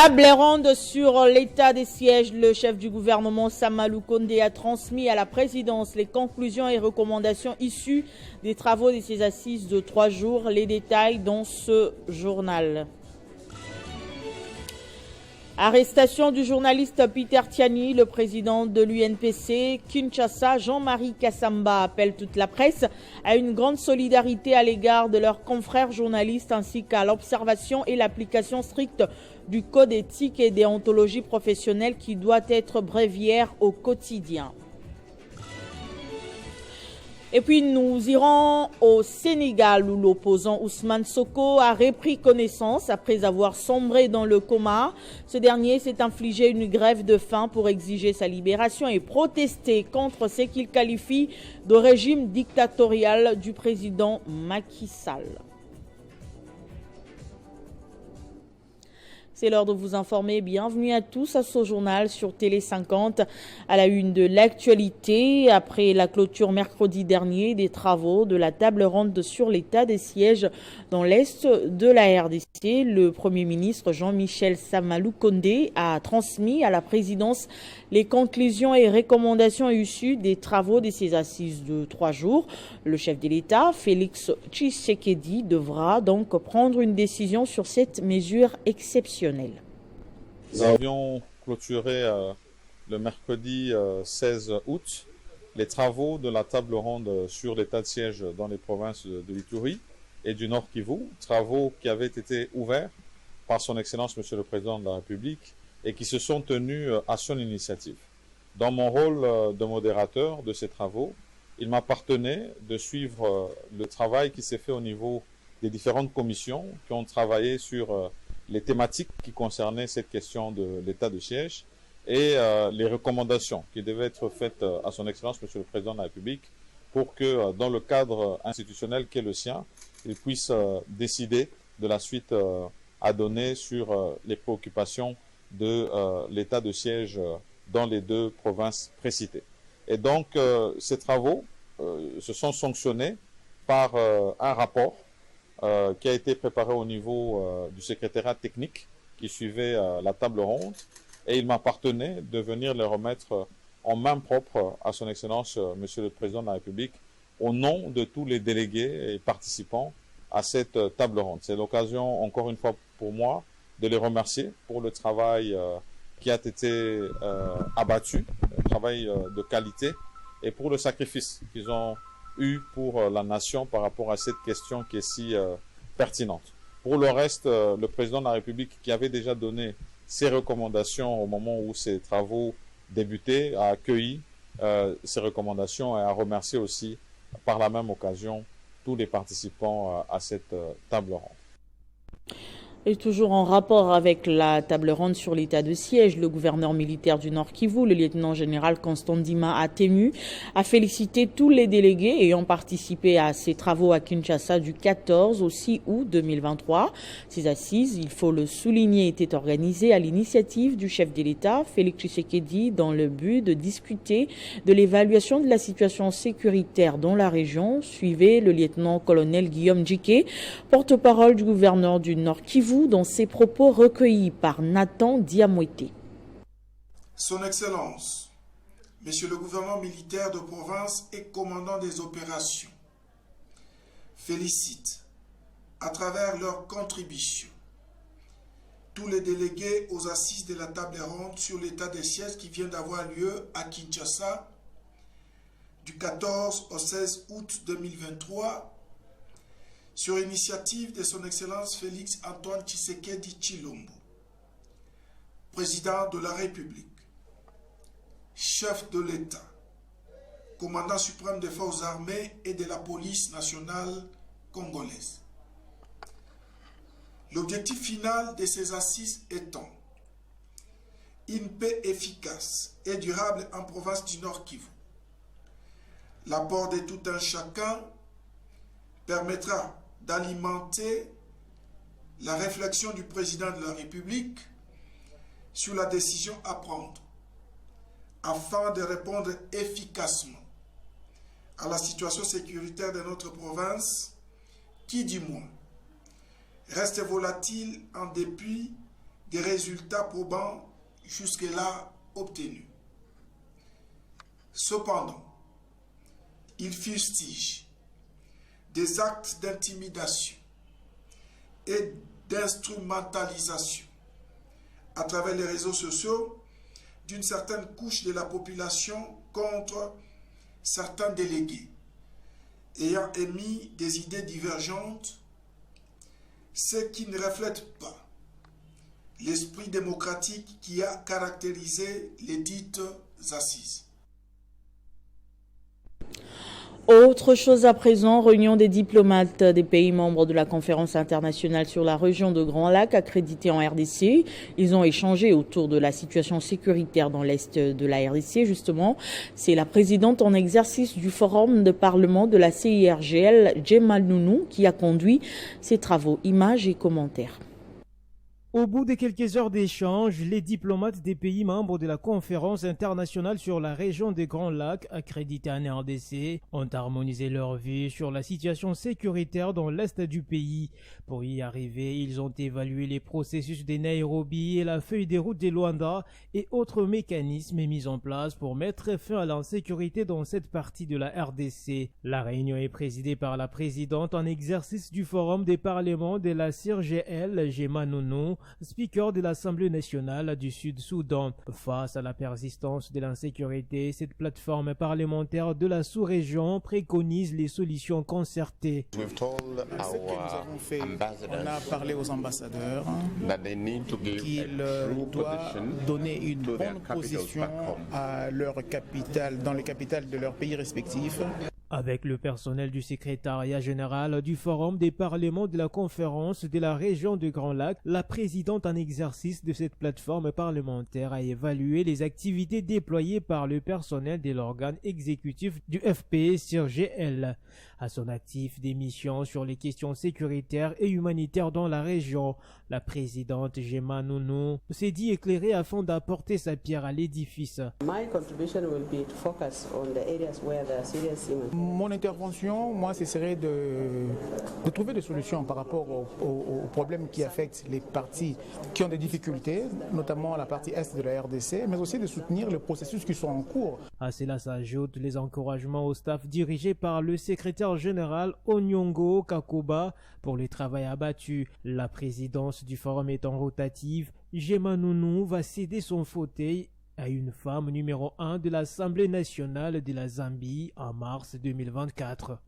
Table ronde sur l'état des sièges. Le chef du gouvernement Samalou Kondé a transmis à la présidence les conclusions et recommandations issues des travaux de ces assises de 3 jours. Les détails dans ce journal. Arrestation du journaliste Peter Tiani, le président de l'UNPC. Kinshasa, Jean-Marie Kassamba appelle toute la presse à une grande solidarité à l'égard de leurs confrères journalistes ainsi qu'à l'observation et l'application stricte du code éthique et déontologie professionnelle qui doit être bréviaire au quotidien. Et puis nous irons au Sénégal où l'opposant Ousmane Sonko a repris connaissance après avoir sombré dans le coma. Ce dernier s'est infligé une grève de faim pour exiger sa libération et protester contre ce qu'il qualifie de régime dictatorial du président Macky Sall. C'est l'heure de vous informer. Bienvenue à tous à ce journal sur Télé 50 à la une de l'actualité. Après la clôture mercredi dernier des travaux de la table ronde sur l'état des sièges dans l'est de la RDC, le Premier ministre Jean-Michel Samalou Kondé a transmis à la présidence les conclusions et recommandations issues des travaux de ces assises de 3 jours. Le chef de l'État, Félix Tshisekedi, devra donc prendre une décision sur cette mesure exceptionnelle. Nous avions clôturé le mercredi 16 août les travaux de la table ronde sur l'état de siège dans les provinces de l'Ituri et du Nord Kivu, travaux qui avaient été ouverts par son Excellence Monsieur le Président de la République et qui se sont tenus à son initiative. Dans mon rôle de modérateur de ces travaux, il m'appartenait de suivre le travail qui s'est fait au niveau des différentes commissions qui ont travaillé sur les thématiques qui concernaient cette question de l'état de siège et les recommandations qui devaient être faites à son Excellence Monsieur le Président de la République pour que dans le cadre institutionnel qu'est le sien, il puisse décider de la suite à donner sur les préoccupations de l'état de siège dans les 2 provinces précitées. Et donc, ces travaux se sont sanctionnés par un rapport qui a été préparé au niveau du secrétariat technique qui suivait la table ronde. Et il m'appartenait de venir les remettre en main propre à son Excellence Monsieur le Président de la République au nom de tous les délégués et participants à cette table ronde. C'est l'occasion, encore une fois pour moi, de les remercier pour le travail qui a été abattu, un travail de qualité, et pour le sacrifice qu'ils ont eu pour la nation par rapport à cette question qui est si pertinente. Pour le reste, le Président de la République, qui avait déjà donné ses recommandations au moment où ces travaux débutaient, a accueilli ces recommandations et a remercié aussi par la même occasion tous les participants à cette table ronde. Et toujours en rapport avec la table ronde sur l'état de siège, le gouverneur militaire du Nord Kivu, le lieutenant-général Constant Ndima Atemu, a félicité tous les délégués ayant participé à ces travaux à Kinshasa du 14 au 6 août 2023. Ces assises, il faut le souligner, étaient organisées à l'initiative du chef de l'État, Félix Tshisekedi, dans le but de discuter de l'évaluation de la situation sécuritaire dans la région. Suivez le lieutenant-colonel Guillaume Djike, porte-parole du gouverneur du Nord Kivu, dans ses propos recueillis par Nathan Diamouete. Son Excellence, Monsieur le gouverneur militaire de province et commandant des opérations, félicite, à travers leur contribution, tous les délégués aux assises de la table ronde sur l'état des sièges qui vient d'avoir lieu à Kinshasa du 14 au 16 août 2023 sur initiative de son Excellence Félix Antoine Tshisekedi Tshilombo, Président de la République, chef de l'État, commandant suprême des forces armées et de la police nationale congolaise. L'objectif final de ces assises étant une paix efficace et durable en province du Nord Kivu. L'apport de tout un chacun permettra d'alimenter la réflexion du président de la République sur la décision à prendre afin de répondre efficacement à la situation sécuritaire de notre province qui, du moins, reste volatile en dépit des résultats probants jusque-là obtenus. Cependant, il fustige des actes d'intimidation et d'instrumentalisation à travers les réseaux sociaux d'une certaine couche de la population contre certains délégués ayant émis des idées divergentes, ce qui ne reflète pas l'esprit démocratique qui a caractérisé les dites assises. Autre chose à présent, réunion des diplomates des pays membres de la conférence internationale sur la région de Grand Lac accrédités en RDC. Ils ont échangé autour de la situation sécuritaire dans l'est de la RDC, justement. C'est la présidente en exercice du Forum de Parlement de la CIRGL, Gemma Nounou, qui a conduit ces travaux. Images et commentaires. Au bout de quelques heures d'échange, les diplomates des pays membres de la conférence internationale sur la région des Grands Lacs, accrédités en RDC, ont harmonisé leur vue sur la situation sécuritaire dans l'est du pays. Pour y arriver, ils ont évalué les processus de Nairobi et la feuille de route de Luanda et autres mécanismes mis en place pour mettre fin à l'insécurité dans cette partie de la RDC. La réunion est présidée par la présidente en exercice du Forum des parlements de la CIRGL, Gemma Nounou, speaker de l'Assemblée nationale du Sud-Soudan. Face à la persistance de l'insécurité, cette plateforme parlementaire de la sous-région préconise les solutions concertées. Ce que nous avons fait, on a parlé aux ambassadeurs qu'ils doivent donner une bonne position à leur capitale, dans les capitales de leurs pays respectifs. Avec le personnel du secrétariat général du Forum des parlements de la conférence de la région de Grand Lac, la présidente en exercice de cette plateforme parlementaire a évalué les activités déployées par le personnel de l'organe exécutif du FPCIRGL. À son actif des missions sur les questions sécuritaires et humanitaires dans la région, la présidente Gemma Nounou s'est dit éclairée afin d'apporter sa pierre à l'édifice. Mon intervention, ce serait de trouver des solutions par rapport aux problèmes qui affectent les parties qui ont des difficultés, notamment la partie est de la RDC, mais aussi de soutenir les processus qui sont en cours. À cela s'ajoutent les encouragements au staff dirigé par le secrétaire général Onyongo Kakoba pour le travail abattu. La présidence du forum étant rotative, Gemma Nounou va céder son fauteuil à une femme numéro 1 de l'Assemblée nationale de la Zambie en mars 2024.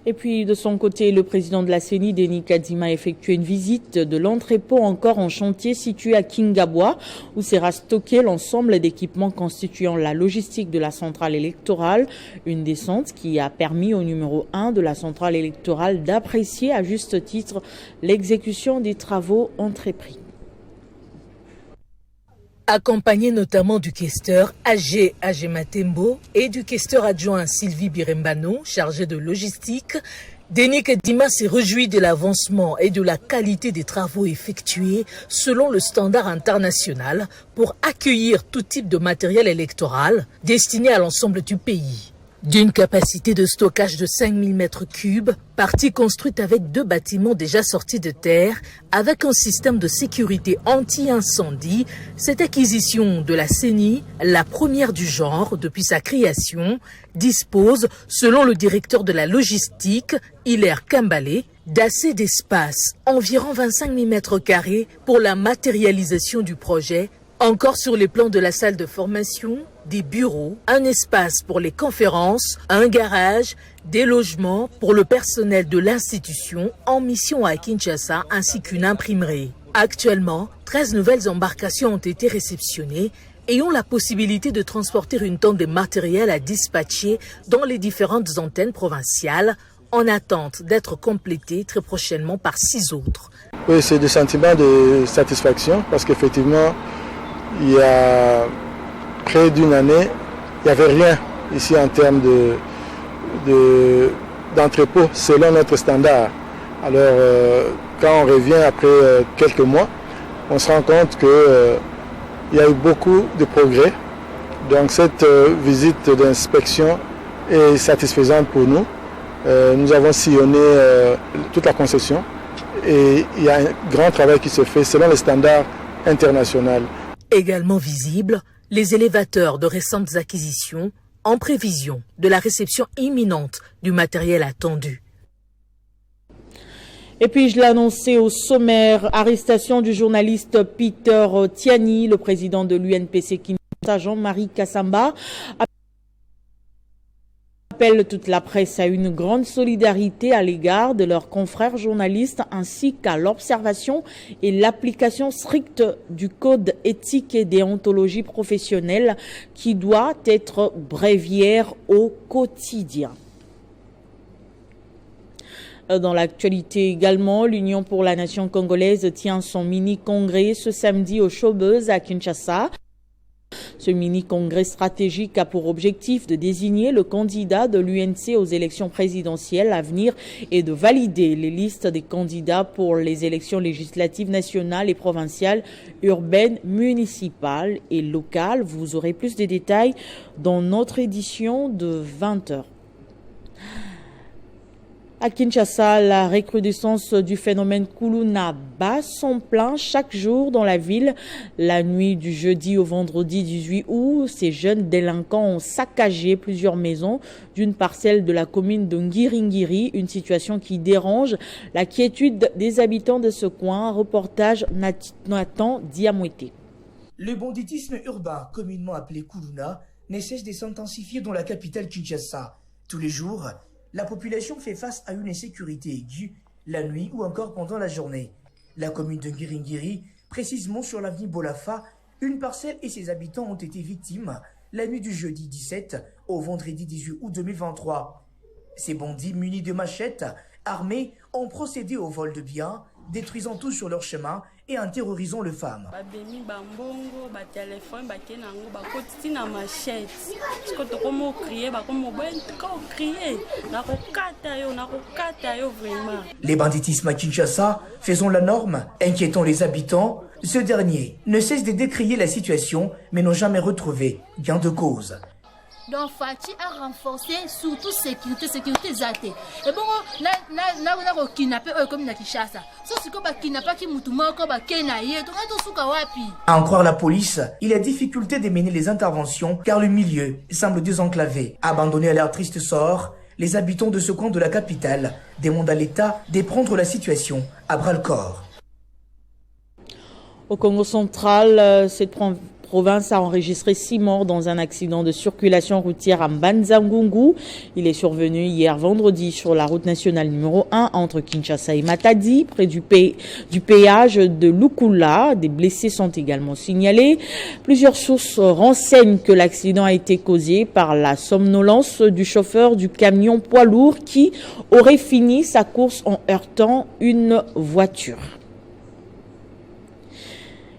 Et puis, de son côté, le président de la CENI, Denis Kadima, a effectué une visite de l'entrepôt encore en chantier situé à Kingabwa, où sera stocké l'ensemble d'équipements constituant la logistique de la centrale électorale. Une descente qui a permis au numéro 1 de la centrale électorale d'apprécier à juste titre l'exécution des travaux entrepris. Accompagné notamment du questeur Agé Matembo et du questeur adjoint Sylvie Birembano, chargé de logistique, Denis Kadima s'est réjoui de l'avancement et de la qualité des travaux effectués selon le standard international pour accueillir tout type de matériel électoral destiné à l'ensemble du pays. D'une capacité de stockage de 5000 m3, partie construite avec 2 bâtiments déjà sortis de terre, avec un système de sécurité anti-incendie, cette acquisition de la CENI, la première du genre depuis sa création, dispose, selon le directeur de la logistique, Hilaire Kambale, d'assez d'espace, environ 25 000 m2 pour la matérialisation du projet. Encore sur les plans de la salle de formation, des bureaux, un espace pour les conférences, un garage, des logements pour le personnel de l'institution en mission à Kinshasa ainsi qu'une imprimerie. Actuellement, 13 nouvelles embarcations ont été réceptionnées et ont la possibilité de transporter une tonne de matériel à dispatcher dans les différentes antennes provinciales en attente d'être complétées très prochainement par 6 autres. Oui, c'est des sentiments de satisfaction parce qu'effectivement, il y a près d'une année, il n'y avait rien ici en termes d'entrepôt selon notre standard. Alors, quand on revient après quelques mois, on se rend compte qu'il y a eu beaucoup de progrès. Donc, cette visite d'inspection est satisfaisante pour nous. Nous avons sillonné toute la concession et il y a un grand travail qui se fait selon les standards internationaux. Également visibles, les élévateurs de récentes acquisitions en prévision de la réception imminente du matériel attendu. Et puis, je l'ai annoncé au sommaire, arrestation du journaliste Peter Tiani, le président de l'UNPC Kinshasa, Jean-Marie Kassamba, appelle toute la presse à une grande solidarité à l'égard de leurs confrères journalistes ainsi qu'à l'observation et l'application stricte du code éthique et déontologie professionnelle qui doit être bréviaire au quotidien. Dans l'actualité également, l'Union pour la nation congolaise tient son mini-congrès ce samedi au Showbuzz à Kinshasa. Ce mini-congrès stratégique a pour objectif de désigner le candidat de l'UNC aux élections présidentielles à venir et de valider les listes des candidats pour les élections législatives nationales et provinciales, urbaines, municipales et locales. Vous aurez plus de détails dans notre édition de 20h. À Kinshasa, la recrudescence du phénomène Kuluna bat son plein chaque jour dans la ville. La nuit du jeudi au vendredi 18 août, ces jeunes délinquants ont saccagé plusieurs maisons d'une parcelle de la commune de Ngiringiri, une situation qui dérange la quiétude des habitants de ce coin. Reportage Nathan Diamouete. Le banditisme urbain, communément appelé Kuluna, ne cesse de s'intensifier dans la capitale Kinshasa. Tous les jours, la population fait face à une insécurité aiguë, la nuit ou encore pendant la journée. La commune de Ngiringiri, précisément sur l'avenue Bolafa, une parcelle et ses habitants ont été victimes la nuit du jeudi 17 au vendredi 18 août 2023. Ces bandits munis de machettes, armés, ont procédé au vol de biens, détruisant tout sur leur chemin et en terrorisant les femmes. Les banditismes à Kinshasa faisant la norme, inquiétant les habitants, ce dernier ne cesse de décrier la situation mais n'ont jamais retrouvé gain de cause. Donc Fati a renforcé surtout sécurité zate. Et bon na kidnapper comme na Kinshasa. So siko ba kidnapper ki mutu moko ba kenaye to ngato suka wapi. À en croire la police, il y a difficulté de mener les interventions car le milieu semble désenclavé. Abandonnés à leur triste sort, les habitants de ce coin de la capitale demandent à l'État de prendre la situation à bras-le-corps. Au Congo central, cette province a enregistré 6 morts dans un accident de circulation routière à Mbanza-Ngungu. Il est survenu hier vendredi sur la route nationale numéro 1 entre Kinshasa et Matadi, près du péage de Lukula. Des blessés sont également signalés. Plusieurs sources renseignent que l'accident a été causé par la somnolence du chauffeur du camion poids lourd qui aurait fini sa course en heurtant une voiture.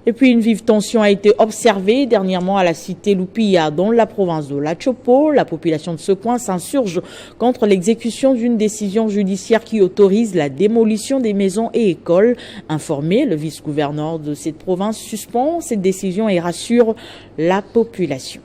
Et puis une vive tension a été observée dernièrement à la cité Lupia, dans la province de La Chopo. La population de ce coin s'insurge contre l'exécution d'une décision judiciaire qui autorise la démolition des maisons et écoles. Informé, le vice-gouverneur de cette province suspend cette décision et rassure la population.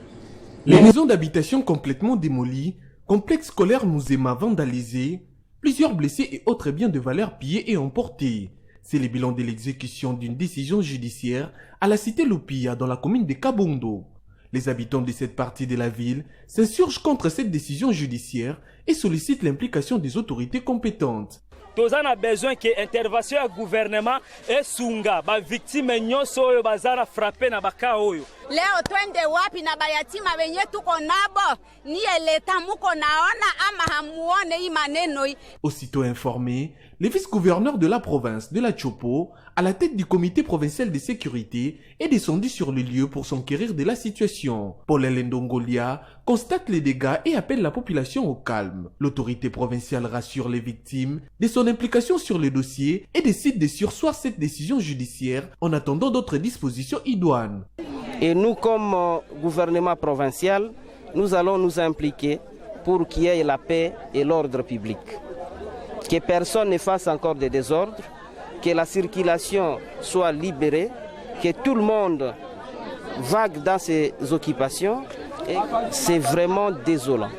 Les maisons d'habitation complètement démolies, complexe scolaire Mouzema vandalisé, plusieurs blessés et autres biens de valeur pillés et emportés. C'est le bilan de l'exécution d'une décision judiciaire à la cité Lupia dans la commune de Kabondo. Les habitants de cette partie de la ville s'insurgent contre cette décision judiciaire et sollicitent l'implication des autorités compétentes. Nous avons besoin que l'intervention du gouvernement et sunga ba victime nyonso oyo bazana frappé na baka oyo. Leo twende wapi na bayatima wenye tuko nabo ni leta muko naona ama hamuone hii maneno. Aussitôt informé, le vice-gouverneur de la province de la Chopo, à la tête du comité provincial de sécurité, est descendu sur le lieu pour s'enquérir de la situation. Paul Lendongolia constate les dégâts et appelle la population au calme. L'autorité provinciale rassure les victimes de son implication sur le dossier et décide de surseoir cette décision judiciaire en attendant d'autres dispositions idoines. Et nous, comme gouvernement provincial, nous allons nous impliquer pour qu'il y ait la paix et l'ordre public. Que personne ne fasse encore de désordre, que la circulation soit libérée, que tout le monde vague dans ses occupations. Et c'est vraiment désolant.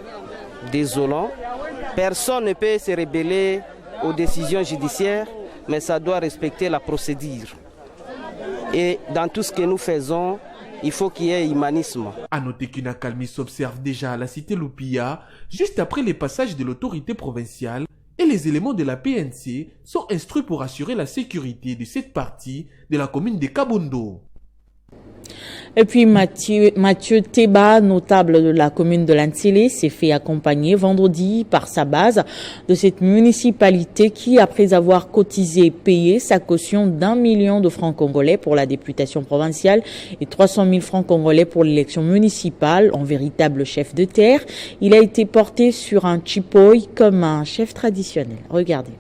Désolant. Personne ne peut se rebeller aux décisions judiciaires, mais ça doit respecter la procédure. Et dans tout ce que nous faisons, il faut qu'il y ait humanisme. À noter qu'une accalmie s'observe déjà à la cité Lupia, juste après les passages de l'autorité provinciale, et les éléments de la PNC sont instruits pour assurer la sécurité de cette partie de la commune de Kabondo. Et puis Mathieu Teba, notable de la commune de Lantsele, s'est fait accompagner vendredi par sa base de cette municipalité qui, après avoir cotisé et payé sa caution d'1 million de francs congolais pour la députation provinciale et 300 000 francs congolais pour l'élection municipale, en véritable chef de terre, il a été porté sur un chipoy comme un chef traditionnel. Regardez.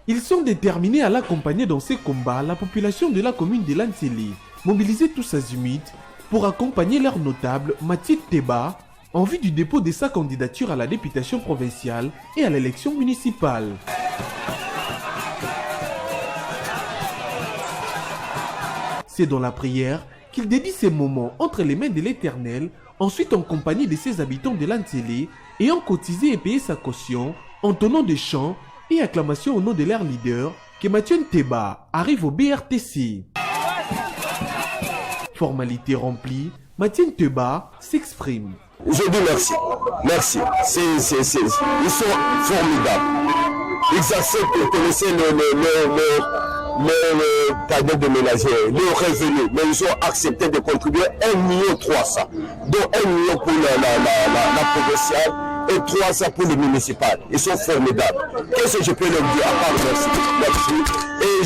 Ils sont déterminés à l'accompagner dans ces combats, la population de la commune de Lantsele, mobilisée tous azimuts pour accompagner leur notable Mathieu Teba en vue du dépôt de sa candidature à la députation provinciale et à l'élection municipale. C'est dans la prière qu'il dédie ces moments entre les mains de l'Éternel, ensuite en compagnie de ses habitants de Lantsele, ayant cotisé et payé sa caution, en tenant des chants et acclamations au nom de leur leader, que Mathieu Teba arrive au BRTC. Formalité remplie, Mathieu Teba s'exprime. Je dis merci. Merci. Ils sont formidables. Ils acceptent de connaître le cadeau de ménagère, le revenu, mais ils ont accepté de contribuer 1,3 million, dont 1 million pour la provinciale et 300 pour le municipal. Ils sont formidables. Qu'est-ce que je peux leur dire à part merci? Merci. Et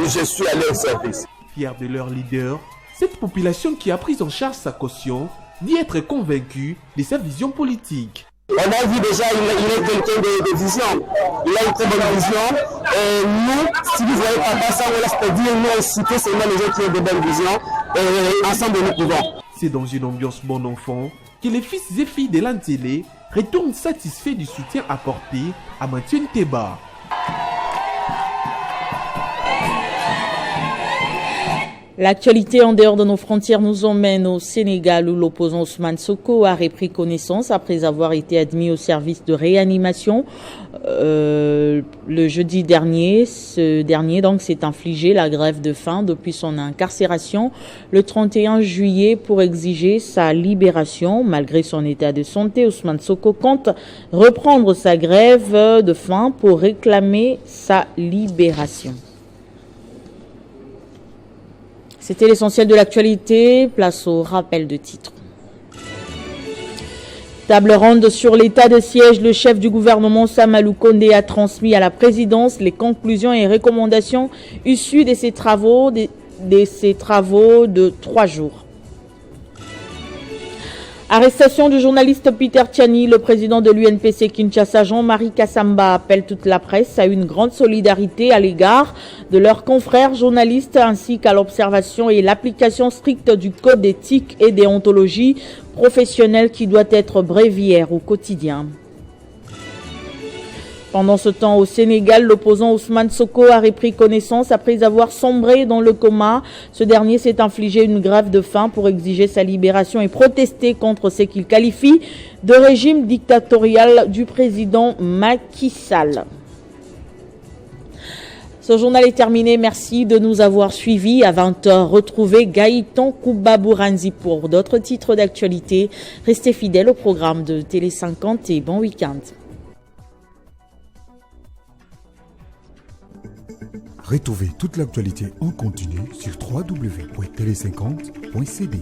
je suis à leur service. Fier de leur leader, cette population qui a pris en charge sa caution dit être convaincue de sa vision politique. On a vu déjà, il est quelqu'un de vision. Il a une très bonne vision. Et nous, si vous voyez pas ça, on laisse pas dire, nous, on cite seulement les gens qui ont de bonnes visions. Et ensemble, nous pouvons. C'est dans une ambiance bon enfant que les fils et filles de Lantsele retournent satisfaits du soutien apporté à Mathieu Teba. L'actualité en dehors de nos frontières nous emmène au Sénégal où l'opposant Ousmane Sonko a repris connaissance après avoir été admis au service de réanimation le jeudi dernier. Ce dernier donc s'est infligé la grève de faim depuis son incarcération le 31 juillet pour exiger sa libération. Malgré son état de santé, Ousmane Sonko compte reprendre sa grève de faim pour réclamer sa libération. C'était l'essentiel de l'actualité. Place au rappel de titres. Table ronde sur l'état de siège. Le chef du gouvernement Samalou Kondé a transmis à la présidence les conclusions et recommandations issues de ses travaux de 3 jours. Arrestation du journaliste Peter Tchani, le président de l'UNPC Kinshasa, Jean-Marie Kassamba, appelle toute la presse à une grande solidarité à l'égard de leurs confrères journalistes ainsi qu'à l'observation et l'application stricte du code d'éthique et déontologie professionnelle qui doit être bréviaire au quotidien. Pendant ce temps, au Sénégal, l'opposant Ousmane Sonko a repris connaissance après avoir sombré dans le coma. Ce dernier s'est infligé une grève de faim pour exiger sa libération et protester contre ce qu'il qualifie de régime dictatorial du président Macky Sall. Ce journal est terminé. Merci de nous avoir suivis. À 20h, retrouvez Gaëtan Koubabouranzi pour d'autres titres d'actualité. Restez fidèles au programme de Télé 50 et bon week-end. Retrouvez toute l'actualité en continu sur www.tele50.cd.